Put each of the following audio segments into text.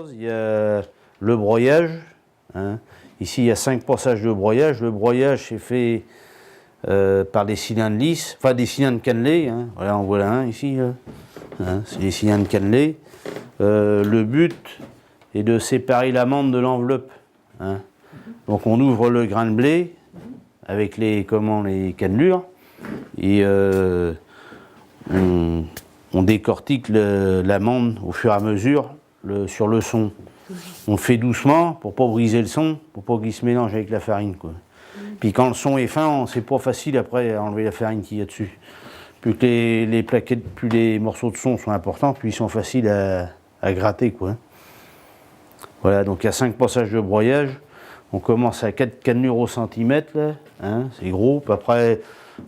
Il y a le broyage. Hein. Ici, il y a 5 passages de broyage. Le broyage, c'est fait par des cylindres lisses, enfin des cylindres cannelés. Hein. Voilà, en voilà un ici. Hein. C'est des cylindres cannelés. Le but est de séparer l'amande de l'enveloppe. Hein. Donc on ouvre le grain de blé avec les cannelures et on décortique l'amande au fur et à mesure sur le son. On le fait doucement pour ne pas briser le son, pour pas qu'il se mélange avec la farine, quoi. Puis quand le son est fin, c'est pas facile après à enlever la farine qu'il y a dessus. Plus que les plaquettes, plus les morceaux de son sont importants, plus ils sont faciles à gratter, quoi. Voilà, donc il y a 5 passages de broyage. On commence à 4 cannelures au centimètre, là, hein, c'est gros. Puis après,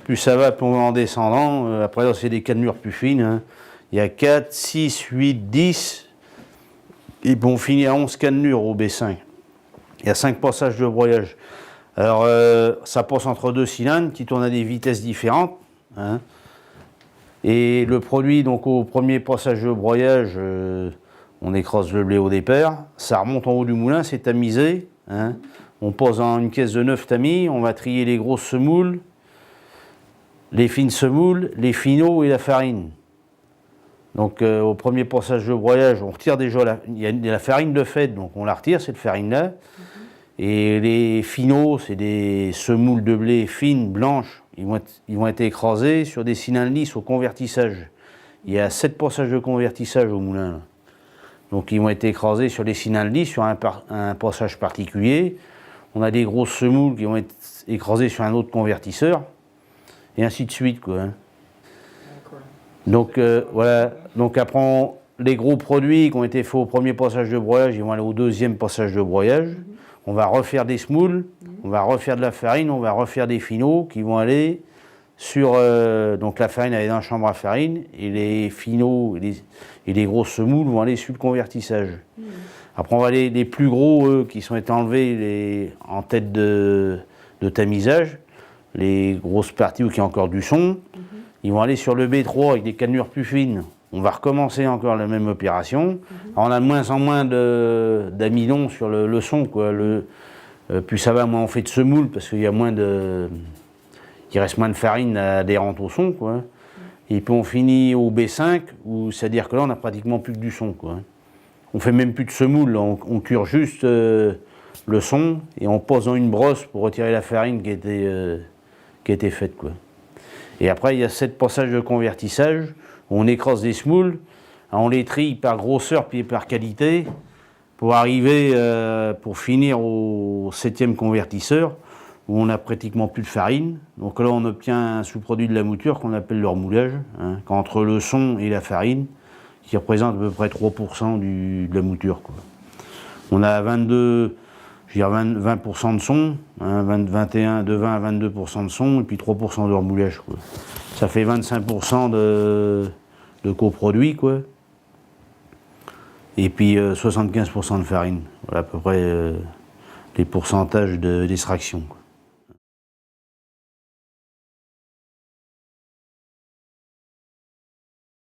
plus ça va, plus on va en descendant. Après, là, c'est des cannelures plus fines. Hein. Il y a 4, 6, 8, 10. Et puis on finit à 11 cannelures au B5. Il y a 5 passages de broyage. Alors, ça passe entre 2 cylindres qui tournent à des vitesses différentes. Hein. Et le produit, donc au premier passage de broyage, on écrase le blé au départ. Ça remonte en haut du moulin, c'est tamisé. Hein. On pose dans une caisse de 9 tamis, on va trier les grosses semoules, les fines semoules, les finaux et la farine. Donc au premier passage de broyage, on retire déjà il y a la farine de fête, donc on la retire, cette farine-là. Et les finaux, c'est des semoules de blé fines, blanches, ils vont être écrasés sur des cylindres lisses au convertissage. Il y a 7 passages de convertissage au moulin, là. Donc ils vont être écrasés sur les cylindres lisses, sur un passage particulier. On a des grosses semoules qui vont être écrasées sur un autre convertisseur, et ainsi de suite, quoi. Hein. Donc voilà, donc après les gros produits qui ont été faits au premier passage de broyage, ils vont aller au deuxième passage de broyage. On va refaire des semoules, on va refaire de la farine, on va refaire des finaux qui vont aller sur... donc la farine elle est dans la chambre à farine, et les finaux et les grosses semoules vont aller sur le convertissage. Après on va aller les plus gros, eux, qui sont été enlevés en tête de tamisage, les grosses parties où il y a encore du son, ils vont aller sur le B3 avec des cannelures plus fines. On va recommencer encore la même opération. Alors on a de moins en moins d'amidon sur le son, quoi. Plus ça va, moins on fait de semoule, parce qu'il y a il reste moins de farine adhérente au son, quoi. Et puis on finit au B5, c'est-à-dire que là on n'a pratiquement plus que du son, quoi. On fait même plus de semoule, on cure juste le son et on pose dans une brosse pour retirer la farine qui a été faite, quoi. Et après il y a 7 passages de convertissage. On écrase des semoules, on les trie par grosseur puis par qualité pour arriver, pour finir au 7e convertisseur où on n'a pratiquement plus de farine. Donc là on obtient un sous-produit de la mouture qu'on appelle le remoulage, hein, entre le son et la farine, qui représente à peu près 3% de la mouture, quoi. On a 20% de son, hein, de 20 à 22% de son et puis 3% de remoulage, quoi. Ça fait 25% de coproduit, quoi. Et puis 75% de farine. Voilà à peu près les pourcentages d'extraction, quoi.